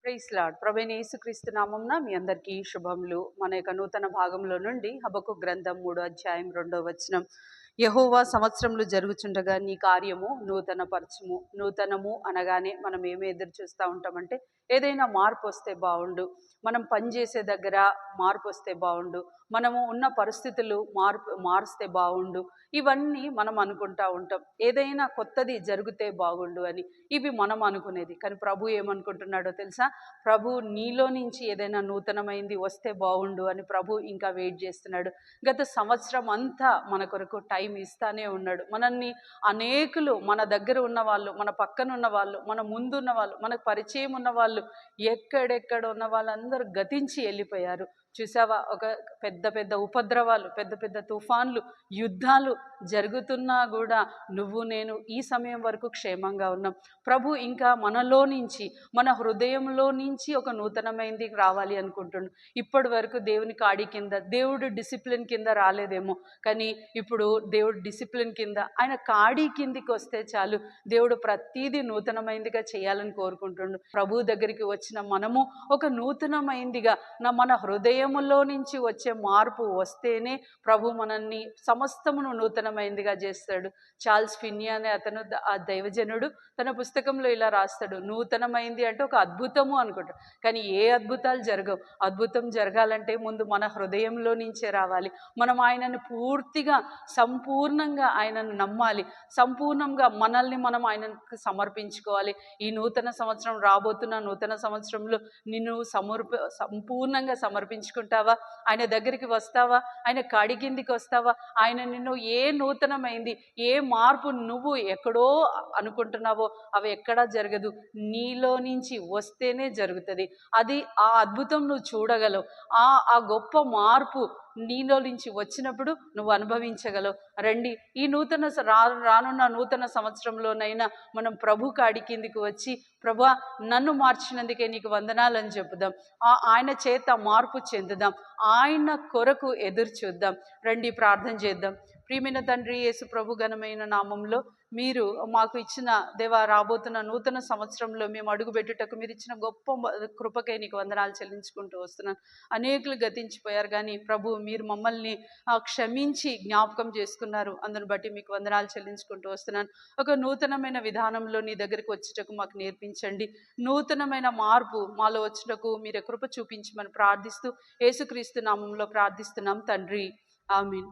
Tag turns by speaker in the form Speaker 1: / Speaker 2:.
Speaker 1: Praise lord. ప్రభువైన యేసుక్రీస్తు నామమున మీ అందరికీ శుభములు. మన యొక్క నూతన భాగంలో నుండి హబక్కూకు గ్రంథం 3వ అధ్యాయం 2వ వచనం. యెహోవా సంవత్సరములు జరుగుచుండగా నీ కార్యము నూతన పరచుము. నూతనము అనగానే మనం ఏమి ఎదురు చూస్తూ ఉంటామంటే ఏదైనా మార్పు వస్తే బాగుండు, మనం పనిచేసే దగ్గర మార్పు వస్తే బాగుండు, మనము ఉన్న పరిస్థితులు మారుస్తే బాగుండు, ఇవన్నీ మనం అనుకుంటా ఉంటాం. ఏదైనా కొత్తది జరిగితే బాగుండు అని ఇవి మనం అనుకునేది. కానీ ప్రభు ఏమనుకుంటున్నాడో తెలుసా? ప్రభు నీలో నుంచి ఏదైనా నూతనమైంది వస్తే బాగుండు అని ప్రభు ఇంకా వెయిట్ చేస్తున్నాడు. గత సంవత్సరం అంతా మన కొరకు టైం ఇస్తానే ఉన్నాడు. మనల్ని అనేకులు, మన దగ్గర ఉన్న వాళ్ళు, మన పక్కన ఉన్న వాళ్ళు, మన ముందున్న వాళ్ళు, మనకు పరిచయం ఉన్న వాళ్ళు, ఎక్కడెక్కడ ఉన్న వాళ్ళందరూ గతించి వెళ్ళిపోయారు. చూసావా? ఒక పెద్ద పెద్ద ఉపద్రవాలు, పెద్ద పెద్ద తుఫాన్లు, యుద్ధాలు జరుగుతున్నా కూడా నువ్వు నేను ఈ సమయం వరకు క్షేమంగా ఉన్నాం. ప్రభు ఇంకా మనలో నుంచి, మన హృదయంలో నుంచి ఒక నూతనమైంది రావాలి అనుకుంటున్నాడు. ఇప్పటి వరకు దేవుని కాడి కింద, దేవుడు డిసిప్లిన్ కింద రాలేదేమో, కానీ ఇప్పుడు దేవుడు డిసిప్లిన్ కింద, ఆయన కాడి కిందికి వస్తే చాలు, దేవుడు ప్రతీది నూతనమైందిగా చేయాలని కోరుకుంటుండు. ప్రభు దగ్గరికి వచ్చిన మనము ఒక నూతనమైందిగా మన హృదయములో నుంచి వచ్చే మార్పు వస్తేనే ప్రభు మనల్ని సమస్తమును నూతనమైందిగా చేస్తాడు. చార్ల్స్ ఫిన్నీ అనే అతను, ఆ దైవజనుడు, తన పుస్తకంలో ఇలా రాస్తాడు, నూతనమైంది అంటే ఒక అద్భుతము అనుకుంటాడు. కానీ ఏ అద్భుతాలు జరగవు. అద్భుతం జరగాలంటే ముందు మన హృదయంలో నుంచే రావాలి. మనం ఆయనను పూర్తిగా, సంపూర్ణంగా ఆయనను నమ్మాలి. సంపూర్ణంగా మనల్ని మనం ఆయనకు సమర్పించుకోవాలి. ఈ నూతన సంవత్సరం, రాబోతున్న నూతన సంవత్సరంలో నిన్ను సంపూర్ణంగా సమర్పించుకుంటావా? ఆయన దగ్గరికి వస్తావా? ఆయన కాడి కిందికి వస్తావా? ఆయన నిన్ను ఏ నూతనమైంది, ఏ మార్పు నువ్వు ఎక్కడో అనుకుంటున్నావో అవి ఎక్కడా జరగదు. నీలో నుంచి వస్తేనే జరుగుతుంది. అది, ఆ అద్భుతం నువ్వు చూడగలవు. ఆ గొప్ప మార్పు నీలో నుంచి వచ్చినప్పుడు నువ్వు అనుభవించగలవు. రండి, ఈ రానున్న నూతన సంవత్సరంలోనైనా మనం ప్రభు కాడి కిందికి వచ్చి, ప్రభువా నన్ను మార్చినందుకే నీకు వందనాలని చెప్పుదాం. ఆయన చేత మార్పు చెందుదాం. ఆయన కొరకు ఎదురు చూద్దాం. రండి ప్రార్థన చేద్దాం. ప్రియమైన తండ్రి, యేసు ప్రభు ఘనమైన నామంలో మీరు మాకు ఇచ్చిన దేవా, రాబోతున్న నూతన సంవత్సరంలో మేము అడుగుపెట్టుటకు మీరు ఇచ్చిన గొప్ప కృపకై నీకు వందనాలు చెల్లించుకుంటూ వస్తున్నాను. అనేకులు గతించిపోయారు, కానీ ప్రభు మీరు మమ్మల్ని క్షమించి జ్ఞాపకం చేసుకున్నారు. అందుని బట్టి మీకు వందనాలు చెల్లించుకుంటూ వస్తున్నాను. ఒక నూతనమైన విధానంలో నీ దగ్గరికి వచ్చేటకు మాకు నేర్పించండి. నూతనమైన మార్పు మాలో వచ్చేటకు మీరు కృప చూపించమని ప్రార్థిస్తూ యేసుక్రీస్తు నామంలో ప్రార్థిస్తున్నాం తండ్రి. ఆమేన్.